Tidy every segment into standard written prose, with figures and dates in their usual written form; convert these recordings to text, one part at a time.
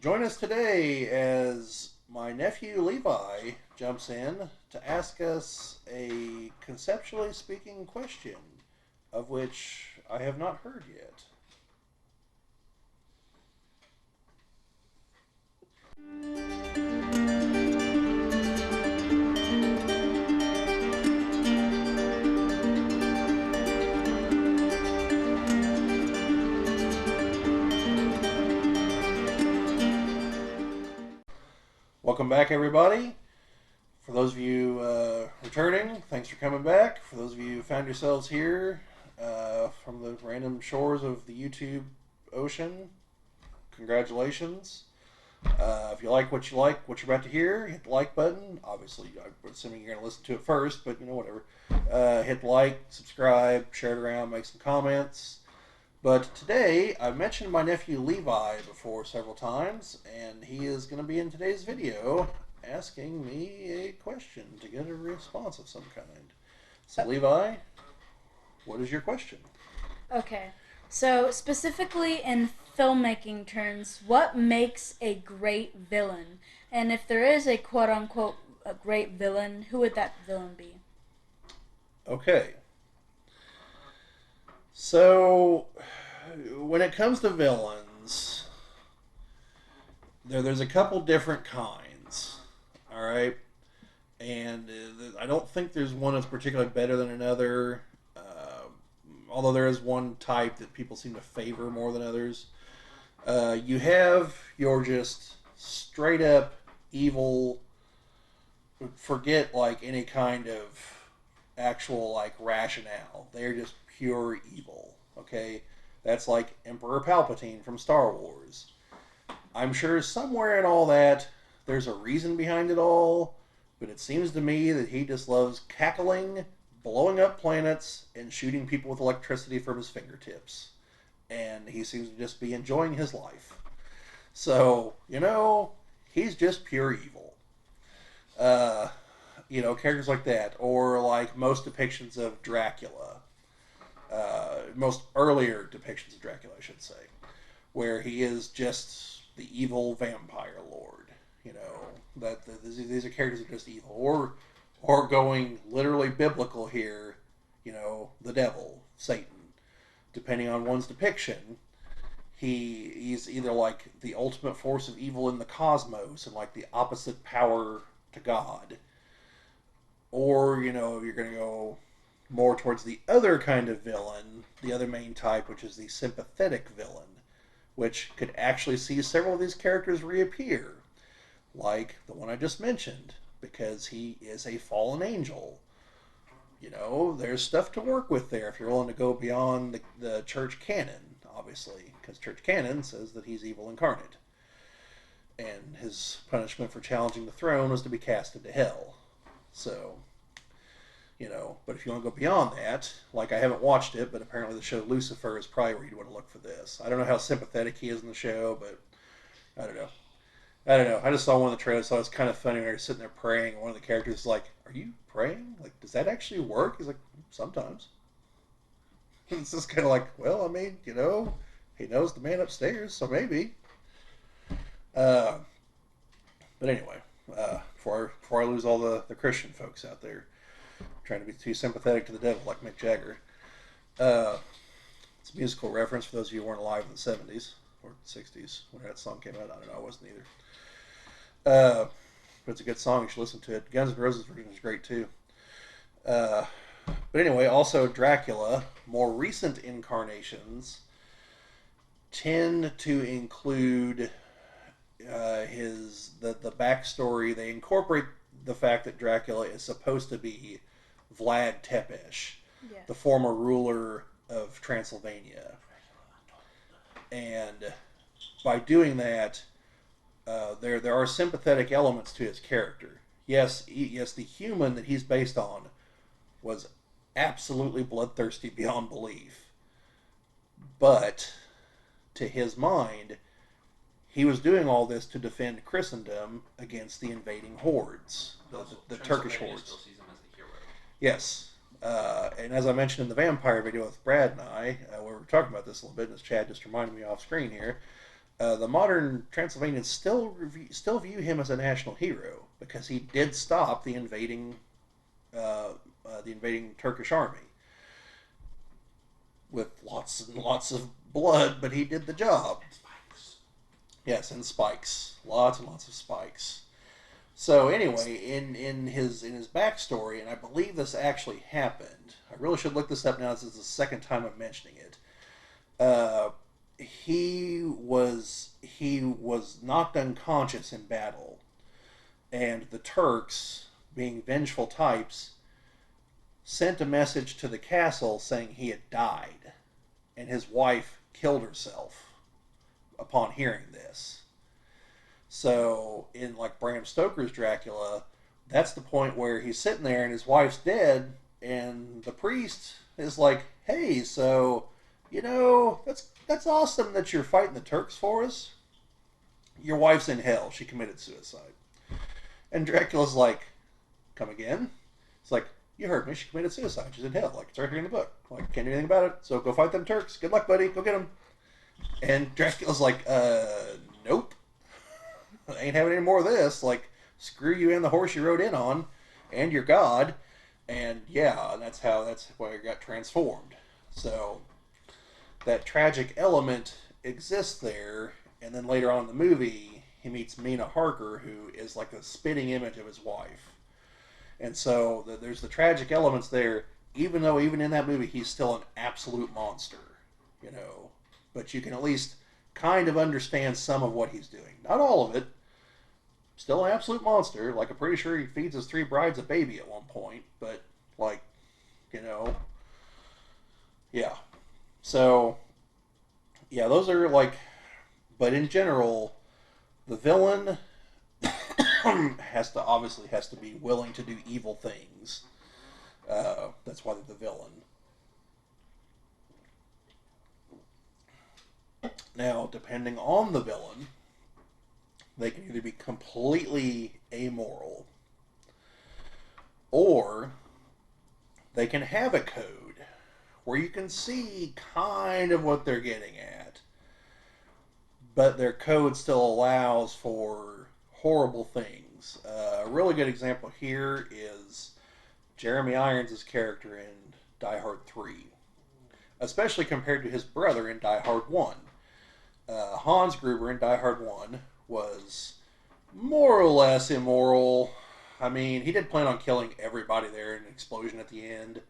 Join us today as my nephew Levi jumps in to ask us a conceptually speaking question, of which I have not heard yet. Welcome back, everybody. For those of you returning, thanks for coming back. For those of you who found yourselves here from the random shores of the YouTube ocean, congratulations. If you like what what you're about to hear, hit the like button. Obviously, I'm assuming you're going to listen to it first, but whatever. Hit like, subscribe, share it around, make some comments. But today, I've mentioned my nephew Levi before several times, and he is going to be in today's video asking me a question to get a response of some kind. So, Levi, what is your question? Okay. So, specifically in filmmaking terms, what makes a great villain? And if there is a quote unquote a great villain, who would that villain be? Okay. So, when it comes to villains, there's a couple different kinds. All right. And I don't think there's one that's particularly better than another. Although there is one type that people seem to favor more than others. You have your just straight up evil. Forget like any kind of actual like rationale. They're just pure evil. Okay, that's like Emperor Palpatine from Star Wars. I'm sure somewhere in all that there's a reason behind it all, but it seems to me that he just loves cackling, blowing up planets, and shooting people with electricity from his fingertips. And he seems to just be enjoying his life. So, he's just pure evil. Uh, characters like that, or like most depictions of Dracula, most earlier depictions of Dracula, I should say, where he is just the evil vampire lord. These are characters that are just evil, or going literally biblical here, the devil, Satan. Depending on one's depiction, he's either like the ultimate force of evil in the cosmos and like the opposite power to God, or you're going to go more towards the other kind of villain, the other main type, which is the sympathetic villain, which could actually see several of these characters reappear, like the one I just mentioned, because he is a fallen angel. There's stuff to work with there if you're willing to go beyond the church canon, obviously, because church canon says that he's evil incarnate. And his punishment for challenging the throne was to be cast into hell. So, but if you want to go beyond that, like I haven't watched it, but apparently the show Lucifer is probably where you want to look for this. I don't know how sympathetic he is in the show, but I don't know. I don't know. I just saw one of the trailers, so it was kind of funny when they were sitting there praying, and one of the characters is like, "Are you praying? Like, does that actually work?" He's like, "Sometimes." It's just kind of like, well, I mean, he knows the man upstairs, so maybe. Uh, but anyway, before I lose all the Christian folks out there trying to be too sympathetic to the devil like Mick Jagger, uh, it's a musical reference for those of you who weren't alive in the '70s or '60s when that song came out. I don't know. I wasn't either. But it's a good song. You should listen to it. Guns N' Roses version is great too. Uh, but anyway, also Dracula, more recent incarnations tend to include the backstory. They incorporate the fact that Dracula is supposed to be Vlad Tepes, the Yes. former ruler of Transylvania, and by doing that, there are sympathetic elements to his character. Yes, the human that he's based on was absolutely bloodthirsty beyond belief, but to his mind, he was doing all this to defend Christendom against the invading hordes, the Turkish Transylvania hordes. still sees him as the hero. Yes. And as I mentioned in the vampire video with Brad and I, we were talking about this a little bit, and as Chad just reminded me off screen here, The modern Transylvanians still view him as a national hero because he did stop the invading Turkish army with lots and lots of blood, but he did the job. And spikes. Yes, and spikes, lots and lots of spikes. So anyway, in his backstory, and I believe this actually happened. I really should look this up now. This is the second time I'm mentioning it. Uh, he was knocked unconscious in battle, and the Turks, being vengeful types, sent a message to the castle saying he had died, and his wife killed herself upon hearing this. So in like Bram Stoker's Dracula, that's the point where he's sitting there and his wife's dead, and the priest is like, "Hey, so that's awesome that you're fighting the Turks for us. Your wife's in hell. She committed suicide." And Dracula's like, "Come again?" It's like, "You heard me. She committed suicide. She's in hell. Like, it's right here in the book. Like, can't do anything about it. So go fight them Turks. Good luck, buddy. Go get them." And Dracula's like, nope. I ain't having any more of this. Like, screw you and the horse you rode in on, and your god." And yeah, that's why it got transformed. So that tragic element exists there, and then later on in the movie, he meets Mina Harker, who is like a spitting image of his wife. And so there's the tragic elements there, even though even in that movie he's still an absolute monster, you know. But you can at least kind of understand some of what he's doing. Not all of it. Still an absolute monster. Like, I'm pretty sure he feeds his three brides a baby at one point. But, like, you know, yeah. So, yeah, those are like, but in general, the villain has to be willing to do evil things. That's why they're the villain. Now, depending on the villain, they can either be completely amoral, or they can have a code where you can see kind of what they're getting at, but their code still allows for horrible things. A really good example here is Jeremy Irons' character in Die Hard 3, especially compared to his brother in Die Hard 1. Hans Gruber in Die Hard 1 was more or less immoral. I mean, he did plan on killing everybody there in an explosion at the end.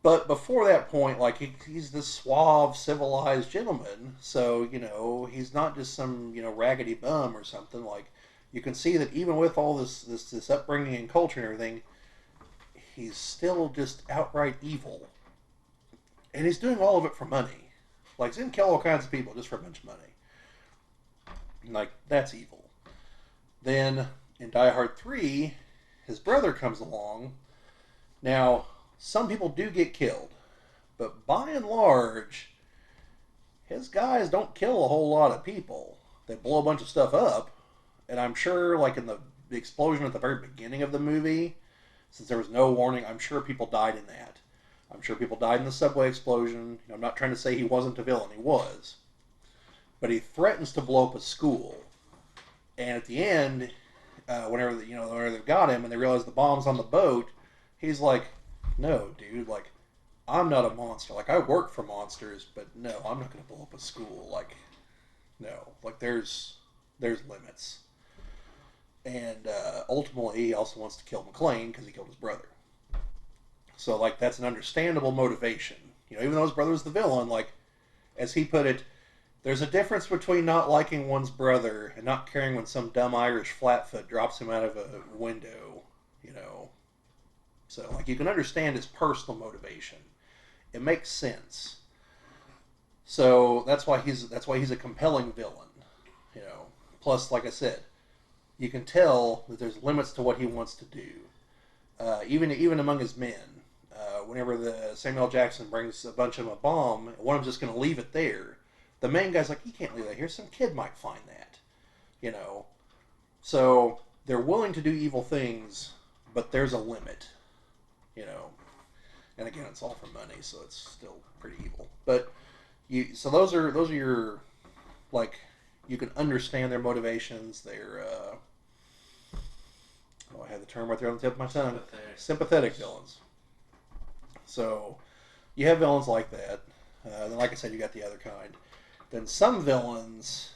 But before that point, like, he's this suave, civilized gentleman. So, he's not just some, raggedy bum or something. Like, you can see that even with all this upbringing and culture and everything, he's still just outright evil. And he's doing all of it for money. Like, he's going to kill all kinds of people just for a bunch of money. Like, that's evil. Then, in Die Hard 3, his brother comes along. Now, some people do get killed, but by and large, his guys don't kill a whole lot of people. They blow a bunch of stuff up, and I'm sure, like in the explosion at the very beginning of the movie, since there was no warning, I'm sure people died in that. I'm sure people died in the subway explosion. I'm not trying to say he wasn't a villain. He was. But he threatens to blow up a school. And at the end, whenever they've got him and they realize the bomb's on the boat, he's like, "No, dude, like, I'm not a monster. Like, I work for monsters, but no, I'm not going to blow up a school. Like, no. Like, there's limits." And ultimately, he also wants to kill McClane because he killed his brother. So, like, that's an understandable motivation. Even though his brother was the villain, like, as he put it, there's a difference between not liking one's brother and not caring when some dumb Irish flatfoot drops him out of a window. So, like, you can understand his personal motivation. It makes sense. So that's why he's a compelling villain. Plus, like I said, you can tell that there's limits to what he wants to do. Even among his men, whenever the Samuel L. Jackson brings a bunch of them a bomb, one of them's just going to leave it there. The main guy's like, "You can't leave that here. Some kid might find that." You know. So they're willing to do evil things, but there's a limit. You know. And again, it's all for money, so it's still pretty evil. But so those are your like you can understand their motivations. I have the term right there on the tip of my tongue. Sympathetic villains. So you have villains like that. Then, like I said, you got the other kind. Then some villains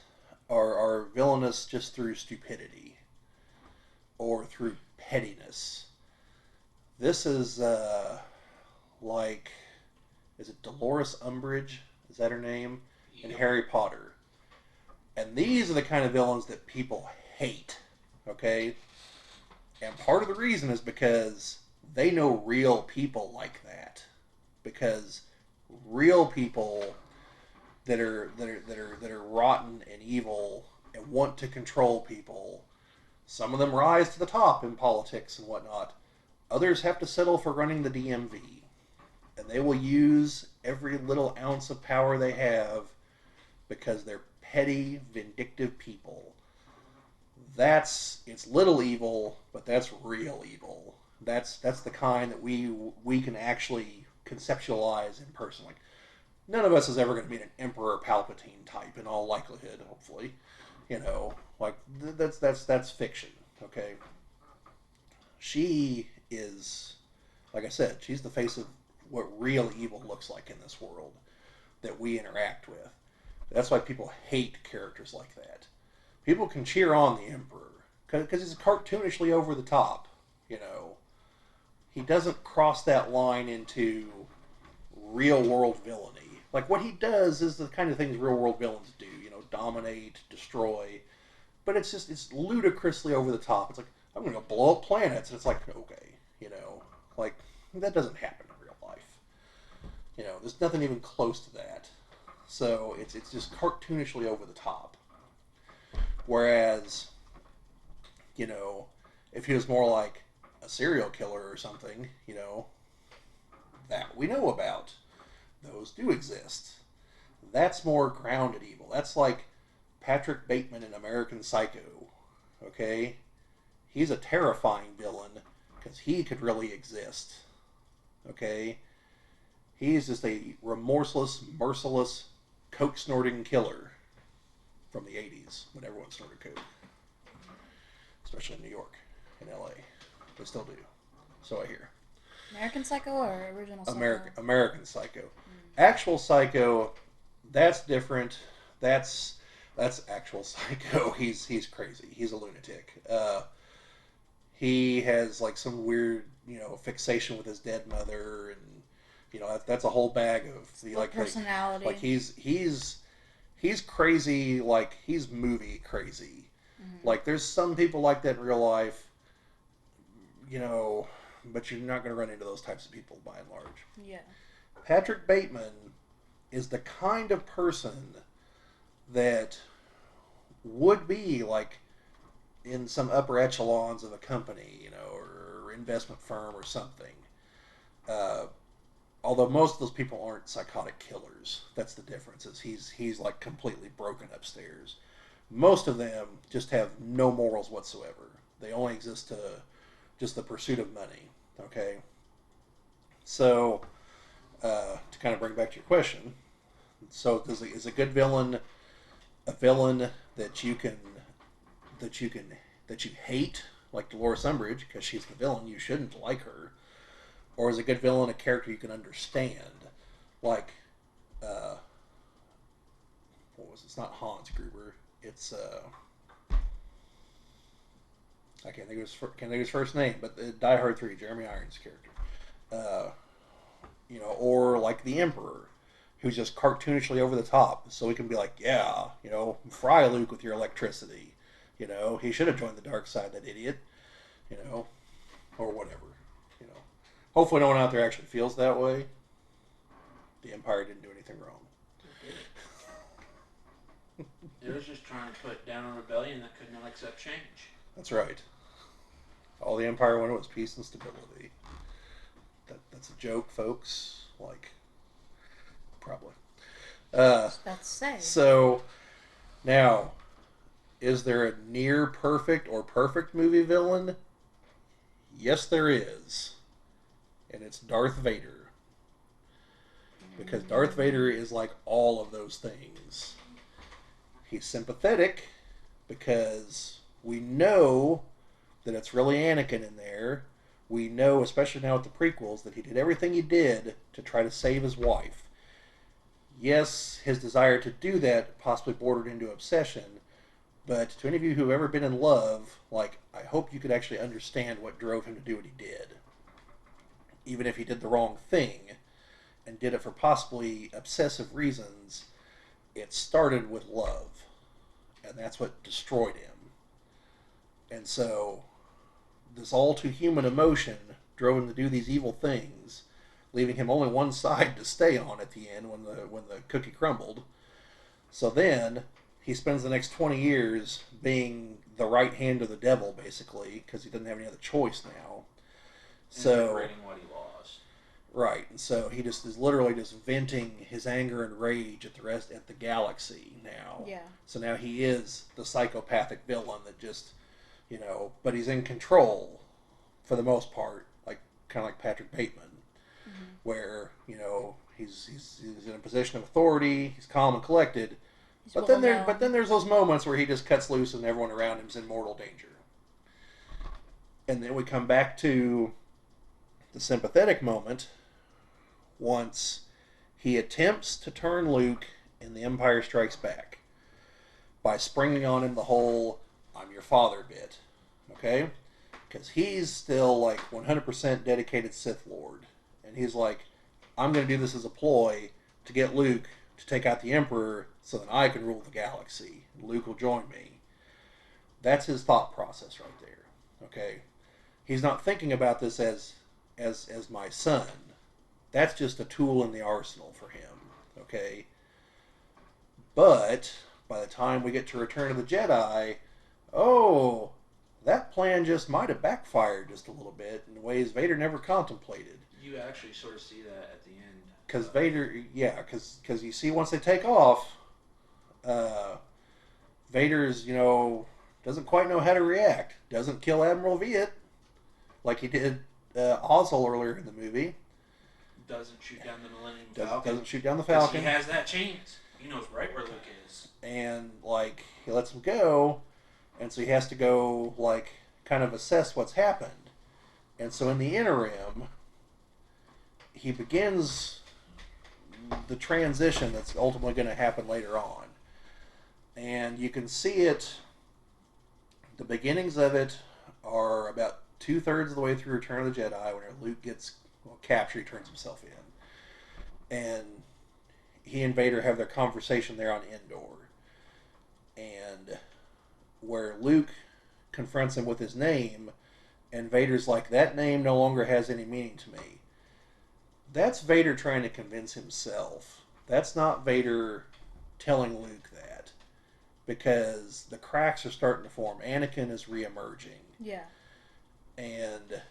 are villainous just through stupidity or through pettiness. This is like, is it Dolores Umbridge? Is that her name? In Harry Potter. And these are the kind of villains that people hate. Okay? And part of the reason is because they know real people like that. Because real people that are rotten and evil and want to control people, some of them rise to the top in politics and whatnot. Others have to settle for running the DMV. And they will use every little ounce of power they have because they're petty, vindictive people. It's little evil, but that's real evil. That's the kind that we can actually conceptualize in person. Like, none of us is ever going to meet an Emperor Palpatine type in all likelihood. Hopefully, like that's fiction. Okay, she is, like I said, she's the face of what real evil looks like in this world that we interact with. That's why people hate characters like that. People can cheer on the Emperor because he's cartoonishly over the top. He doesn't cross that line into real world villainy. Like, what he does is the kind of things real world villains do. Dominate, destroy. But it's ludicrously over the top. It's like, I'm going to go blow up planets. And it's like, okay, like, that doesn't happen in real life. There's nothing even close to that. So it's just cartoonishly over the top. Whereas, if he was more like a serial killer or something, that we know about. Those do exist. That's more grounded evil. That's like Patrick Bateman in American Psycho. Okay? He's a terrifying villain because he could really exist. Okay? He's just a remorseless, merciless, coke-snorting killer from the 80s when everyone snorted coke. Especially in New York and LA. They still do. So I hear. American Psycho or original Psycho? American Psycho. Actual Psycho, that's different. That's actual Psycho. He's crazy. He's a lunatic. He has like some weird, fixation with his dead mother, and that's a whole bag of the personality. Like he's crazy. Like, he's movie crazy. Mm-hmm. Like, there's some people like that in real life. But you're not going to run into those types of people by and large. Yeah. Patrick Bateman is the kind of person that would be like in some upper echelons of a company, or investment firm or something. Although most of those people aren't psychotic killers. That's the difference. Is he's like completely broken upstairs. Most of them just have no morals whatsoever. They only exist to just the pursuit of money. Okay. So, to kind of bring back to your question, so is a good villain a villain that you hate, like Dolores Umbridge, because she's the villain, you shouldn't like her, or is a good villain a character you can understand, like what was it? It's not Hans Gruber. It's I can't think of his first name, but the Die Hard 3, Jeremy Irons' character. Or like the Emperor, who's just cartoonishly over the top, so we can be like, yeah, fry Luke with your electricity. He should have joined the dark side, that idiot. Or whatever. Hopefully no one out there actually feels that way. The Empire didn't do anything wrong. It was just trying to put down a rebellion that could not accept change. That's right. All the Empire wanted was peace and stability. That's a joke, folks. Like, probably. That's to say. So, now, is there a near perfect or perfect movie villain? Yes, there is. And it's Darth Vader. Because Darth Vader is like all of those things. He's sympathetic because we know that it's really Anakin in there. We know, especially now with the prequels, that he did everything he did to try to save his wife. Yes, his desire to do that possibly bordered into obsession, but to any of you who've ever been in love, like, I hope you could actually understand what drove him to do what he did. Even if he did the wrong thing and did it for possibly obsessive reasons, it started with love. And that's what destroyed him. And so, this all too human emotion drove him to do these evil things, leaving him only one side to stay on at the end when the cookie crumbled. So then he spends the next 20 years being the right hand of the devil, basically, because he doesn't have any other choice now. So regretting what he lost. Right, and so he just is literally just venting his anger and rage at the galaxy now. Yeah. So now he is the psychopathic villain that just, but he's in control for the most part, kind of like Patrick Bateman, where he's in a position of authority, he's calm and collected, but then there's those moments where he just cuts loose and everyone around him's in mortal danger. And then we come back to the sympathetic moment once he attempts to turn Luke in The Empire Strikes Back by springing on him the whole "I'm your father" bit, okay? Because he's still 100% dedicated Sith Lord, and he's like, I'm going to do this as a ploy to get Luke to take out the Emperor so that I can rule the galaxy. Luke will join me. That's his thought process right there, okay? He's not thinking about this as my son. That's just a tool in the arsenal for him, okay? But by the time we get to Return of the Jedi, that plan just might have backfired just a little bit in ways Vader never contemplated. You actually sort of see that at the end. Because because you see once they take off, Vader's, doesn't quite know how to react. Doesn't kill Admiral Viet like he did Ozzel earlier in the movie. Doesn't shoot down the Millennium Falcon. Doesn't shoot down the Falcon. He has that chance. He knows right where Luke is. And, he lets him go, and so he has to go, kind of assess what's happened. And so in the interim, he begins the transition that's ultimately going to happen later on. And you can see it, the beginnings of it are about 2/3 of the way through Return of the Jedi, whenever Luke gets captured, he turns himself in. And he and Vader have their conversation there on Endor. And where Luke confronts him with his name, and Vader's like, that name no longer has any meaning to me. That's Vader trying to convince himself. That's not Vader telling Luke that. Because the cracks are starting to form. Anakin is reemerging. Yeah. And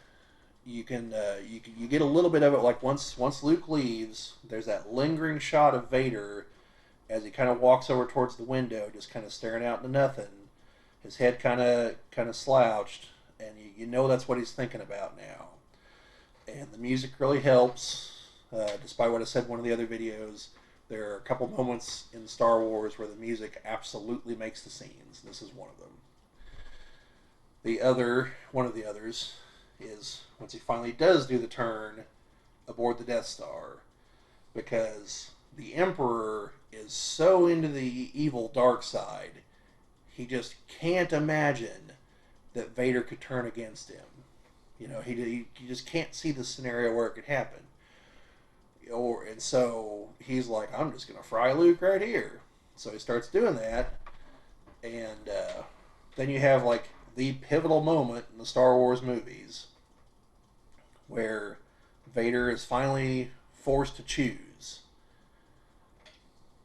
you get a little bit of it, once Luke leaves, there's that lingering shot of Vader as he kind of walks over towards the window, just kind of staring out into nothing, his head kind of slouched, and you know that's what he's thinking about now. And the music really helps, despite what I said in one of the other videos. There are a couple moments in Star Wars where the music absolutely makes the scenes. This is one of them. One of the others is once he finally does do the turn aboard the Death Star, because the Emperor is so into the evil dark side, he just can't imagine that Vader could turn against him. He just can't see the scenario where it could happen. And so he's like, I'm just going to fry Luke right here. So he starts doing that, and then you have the pivotal moment in the Star Wars movies where Vader is finally forced to choose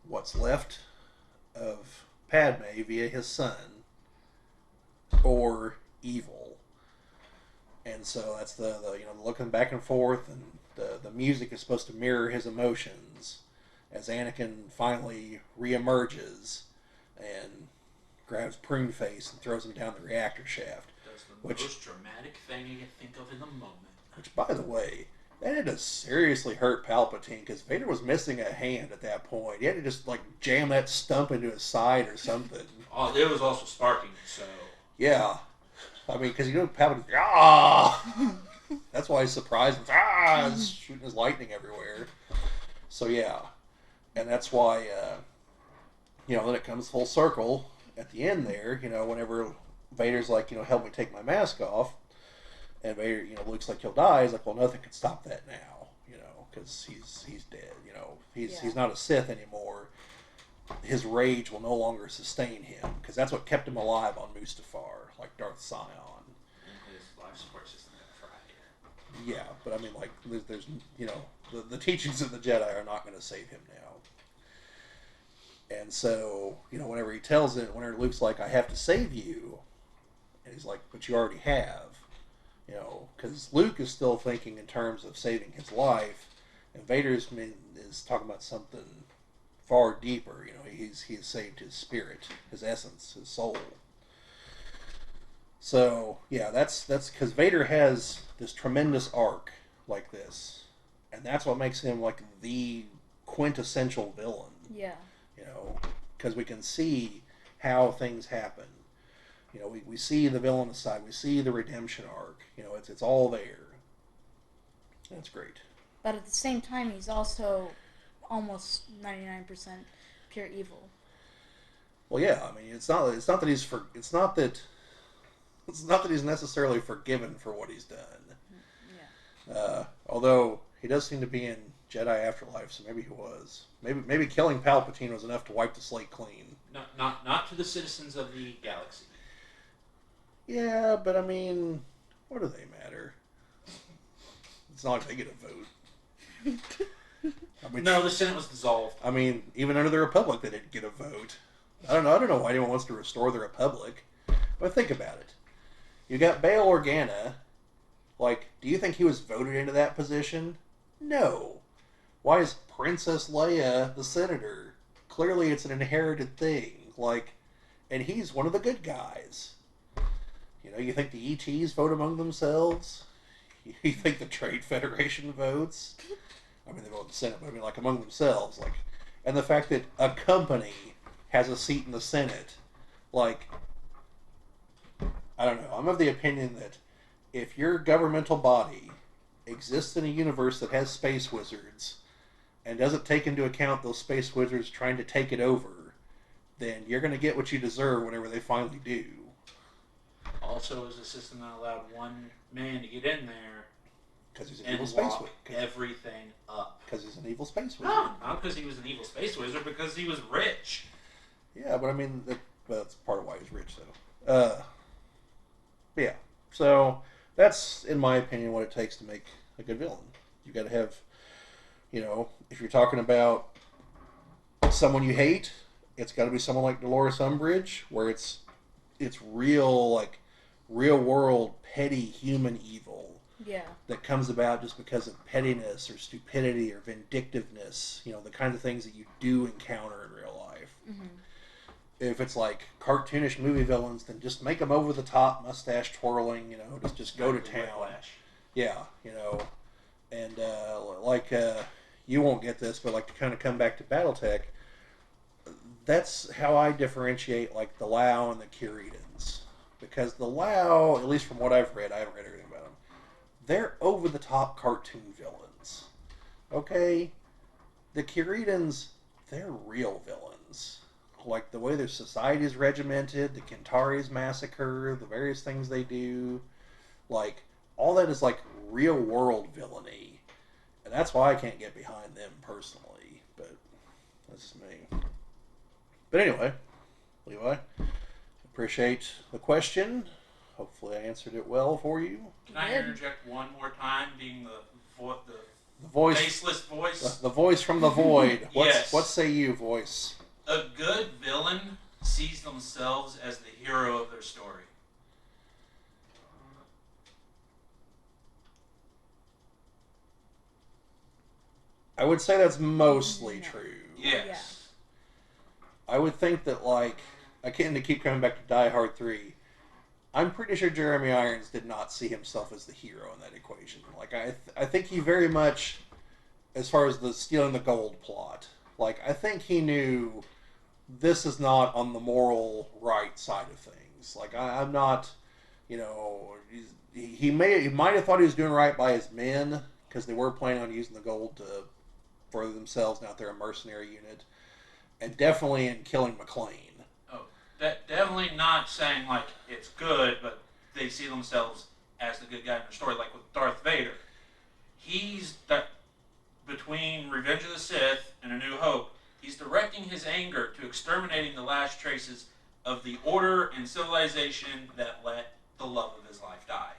what's left of Padme via his son or evil. And so that's the looking back and forth, and the music is supposed to mirror his emotions as Anakin finally reemerges and grabs Pruneface and throws him down the reactor shaft. That's the most dramatic thing you can think of in the moment. Which, by the way, That had to seriously hurt Palpatine because Vader was missing a hand at that point. He had to just like jam that stump into his side or something. Oh, it was also sparking, so. Yeah, I mean, because Palpatine, that's why he's surprised. He's shooting his lightning everywhere. So yeah, and that's why then it comes full circle at the end there. Whenever Vader's like, help me take my mask off, and Vader, looks like he'll die. He's like, well, nothing can stop that now, because he's dead. He's not a Sith anymore. His rage will no longer sustain him because that's what kept him alive on Mustafar, like Darth Sion. And his life support system got fried. Yeah, but I mean, like, there's the teachings of the Jedi are not going to save him now. And so, whenever Luke's like, I have to save you, and he's like, but you already have, because Luke is still thinking in terms of saving his life, and Vader is talking about something far deeper. He's saved his spirit, his essence, his soul. So yeah, that's because Vader has this tremendous arc like this, and that's what makes him like the quintessential villain. Yeah. Because we can see how things happen. We see the villainous side, we see the redemption arc. It's all there. That's great. But at the same time, he's also almost 99% pure evil. Well, yeah. I mean, it's not that he's necessarily forgiven for what he's done. Yeah. Although he does seem to be in Jedi Afterlife, so maybe he was. Maybe killing Palpatine was enough to wipe the slate clean. Not to the citizens of the galaxy. Yeah, but I mean, what do they matter? It's not like they get a vote. I mean, No, the Senate was dissolved. I mean, even under the Republic, they didn't get a vote. I don't know why anyone wants to restore the Republic. But think about it. You got Bail Organa. Like, do you think he was voted into that position? No. Why is Princess Leia the senator? Clearly, it's an inherited thing. Like, and he's one of the good guys. You think the ETs vote among themselves? You think the Trade Federation votes? I mean, they vote in the Senate, but I mean, like, among themselves. Like, and the fact that a company has a seat in the Senate, like, I don't know. I'm of the opinion that if your governmental body exists in a universe that has space wizards and doesn't take into account those space wizards trying to take it over, then you're going to get what you deserve whenever they finally do. Also, it was a system that allowed one man to get in there Because he's an and evil space lock wizard. everything up. Because he's an evil space wizard. No, not because he was an evil space wizard, because he was rich. Yeah, but I mean, that's part of why he's rich, though. Yeah. So that's, in my opinion, what it takes to make a good villain. You got to have, if you're talking about someone you hate, it's got to be someone like Dolores Umbridge, where it's real world petty human evil. Yeah. That comes about just because of pettiness or stupidity or vindictiveness. The kinds of things that you do encounter in real life. Mm-hmm. If it's like cartoonish movie villains, then just make them over the top, mustache twirling. Just go to town. Whiplash. Yeah, and you won't get this, but like to kind of come back to BattleTech. That's how I differentiate like the Lao and the Kyriedans, because the Lao, at least from what I've read, I haven't read everything about them. They're over the top cartoon villains. Okay, the Kyriedans, they're real villains. Like the way their society is regimented, the Kentaris massacre, the various things they do, like all that is like real world villainy, and that's why I can't get behind them personally. But that's just me. But anyway, Levi, appreciate the question. Hopefully, I answered it well for you. Can I interject one more time, being the voice, faceless voice? The voice from the void. Yes. What say you, voice? A good villain sees themselves as the hero of their story. I would say that's mostly true. Yes. I would think that, like, I can't keep coming back to Die Hard 3. I'm pretty sure Jeremy Irons did not see himself as the hero in that equation. Like I think he very much, as far as the stealing the gold plot, like I think he knew this is not on the moral right side of things. Like I'm not, you know, he might have thought he was doing right by his men because they were planning on using the gold to further themselves. Now they're a mercenary unit, and definitely in killing McLean. Oh, definitely not saying like it's good, but they see themselves as the good guy in the story, like with Darth Vader. He's that between Revenge of the Sith and A New Hope. He's directing his anger to exterminating the last traces of the order and civilization that let the love of his life die.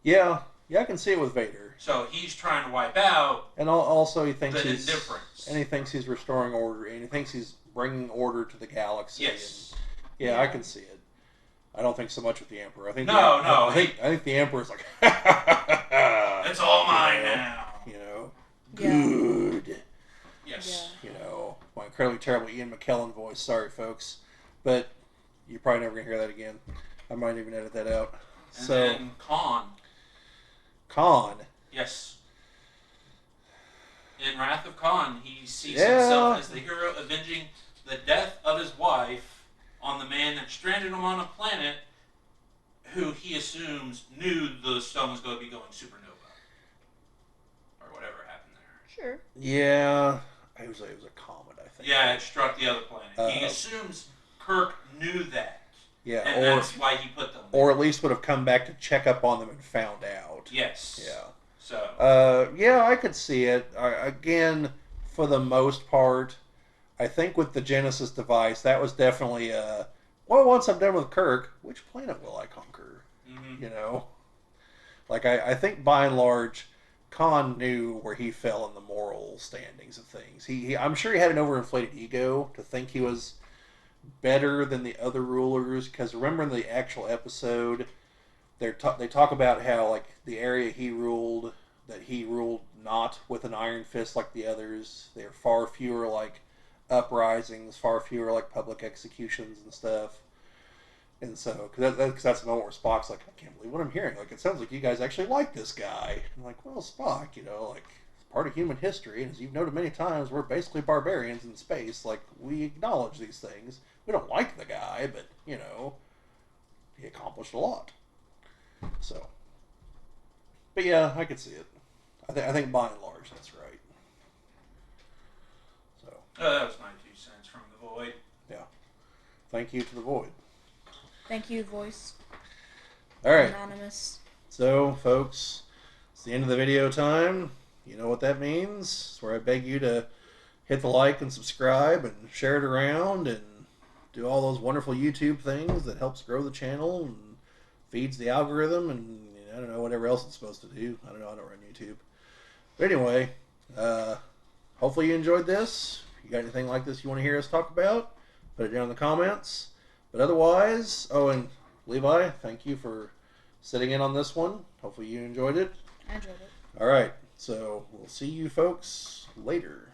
Yeah, I can see it with Vader. So he's trying to wipe out, and also he thinks the he's indifference, and he thinks he's restoring order, and he thinks he's bringing order to the galaxy. Yes. And, I can see it. I don't think so much with the Emperor. I think I think the Emperor's like, it's all mine now. Good. Yes. My incredibly terrible Ian McKellen voice. Sorry, folks, but you're probably never gonna hear that again. I might even edit that out. And then Khan. Yes. In Wrath of Khan, he sees himself as the hero avenging the death of his wife on the man that stranded him on a planet who he assumes knew the stone was going to be going supernova. Or whatever happened there. Sure. Yeah. It was a comet, I think. Yeah, it struck the other planet. He assumes Kirk knew that. Yeah. And that's why he put them there. Or at least would have come back to check up on them and found out. Yes. Yeah. So. Yeah, I could see it. Again, for the most part, I think with the Genesis device, that was definitely well, once I'm done with Kirk, which planet will I conquer? Mm-hmm. Like I think by and large, Khan knew where he fell in the moral standings of things. I'm sure he had an overinflated ego to think he was better than the other rulers. Because remember in the actual episode, they talk about how like the area he ruled, that he ruled not with an iron fist like the others. There are far fewer like uprisings, far fewer like public executions and stuff. And so, because that's the moment where Spock's like, I can't believe what I'm hearing. Like, it sounds like you guys actually like this guy. I'm like, well, Spock, like, it's part of human history. And as you've noted many times, we're basically barbarians in space. Like, we acknowledge these things. We don't like the guy, but, he accomplished a lot. So. But yeah, I could see it. I think by and large, that's right. So. That was my 2 cents from the void. Yeah. Thank you to the void. Thank you, voice. All right. Anonymous. So, folks, it's the end of the video time. You know what that means. It's where I beg you to hit the like and subscribe and share it around and do all those wonderful YouTube things that helps grow the channel and feeds the algorithm and I don't know, whatever else it's supposed to do. I don't know. I don't run YouTube. But anyway, hopefully you enjoyed this. If you got anything like this you want to hear us talk about, put it down in the comments. But otherwise, and Levi, thank you for sitting in on this one. Hopefully you enjoyed it. I enjoyed it. All right, so we'll see you folks later.